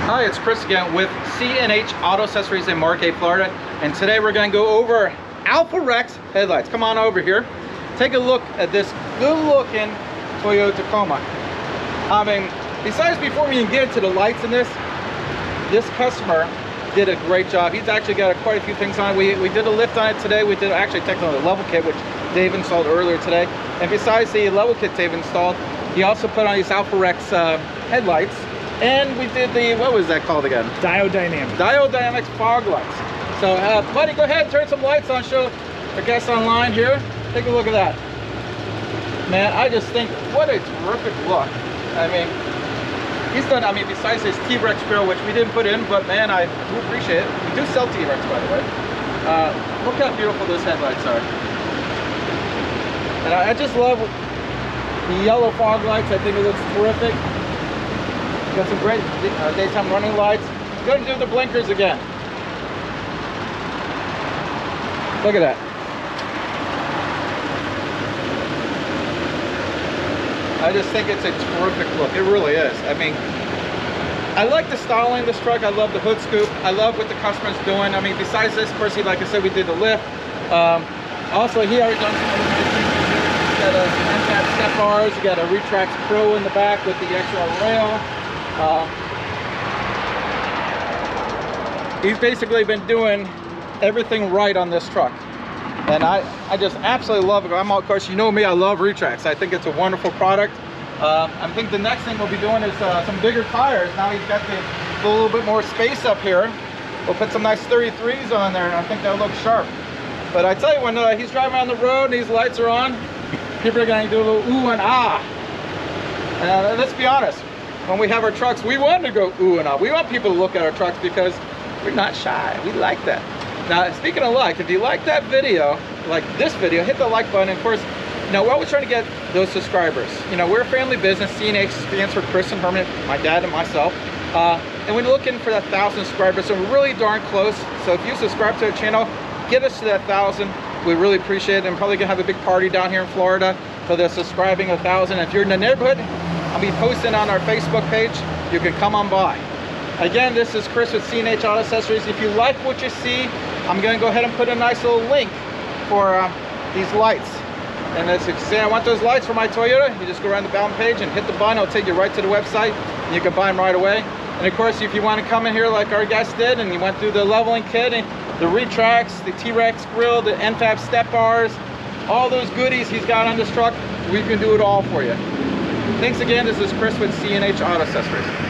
Hi, it's Chris again with C&H Auto Accessories in Marquette, Florida. And today we're going to go over Alfa Rex headlights. Come on over here. Take a look at this good-looking Toyota Tacoma. I mean, besides, before we even get into the lights in this customer did a great job. He's actually got quite a few things on it. We did a lift on it today. We did actually technically a level kit, which Dave installed earlier today. And besides the level kit Dave installed, he also put on these Alfa Rex headlights. And we did the, what was that called again? Diodynamics fog lights. So, buddy, go ahead and turn some lights on, show our guests online here. Take a look at that. Man, I just think, what a terrific look. I mean, he's done, I mean, besides his T-Rex grill, which we didn't put in, but man, I do appreciate it. We do sell T-Rex, by the way. Look how beautiful those headlights are. And I just love the yellow fog lights. I think it looks terrific. Got some great daytime running lights. Go and do the blinkers again. Look at that. I just think it's a terrific look. It really is. I mean, I like the styling of this truck. I love the hood scoop. I love what the customer's doing. I mean, besides this, firstly, like I said, we did the lift. Also, he already done some other nice things. You got a end-cap step bars. You got a Retrax Pro in the back with the extra rail. He's basically been doing everything right on this truck, and I just absolutely love it. Of course, you know me, I love Retrax. I think it's a wonderful product. I think the next thing we'll be doing is some bigger tires. Now he's got a little bit more space up here. We'll put some nice 33s on there, and I think that'll look sharp. But I tell you, when he's driving on the road and these lights are on, people are going to do a little ooh and ah. And let's be honest, when we have our trucks, we want to go ooh and ah. We want people to look at our trucks because we're not shy. We like that. Now, speaking of like, if you like that video, like this video, hit the like button. And of course, you know, we're always trying to get those subscribers. You know, we're a family business. C&H stands for Chris and Herman, my dad and myself. And we're looking for that 1,000 subscribers. So we're really darn close. So if you subscribe to our channel, get us to that 1,000. We really appreciate it. I'm probably gonna have a big party down here in Florida for the subscribing 1,000. If you're in the neighborhood, I'll be posting on our Facebook page. You can come on by. Again, this is Chris with C&H Auto Accessories. If you like what you see, I'm going to go ahead and put a nice little link for these lights. And as you can say, I want those lights for my Toyota. You just go around the bound page and hit the button. It'll take you right to the website, and you can buy them right away. And of course, if you want to come in here like our guest did, and you went through the leveling kit, and the Retrax, the T-Rex grill, the NFAB step bars, all those goodies he's got on this truck, we can do it all for you. Thanks again. This is Chris with C&H Auto Accessories.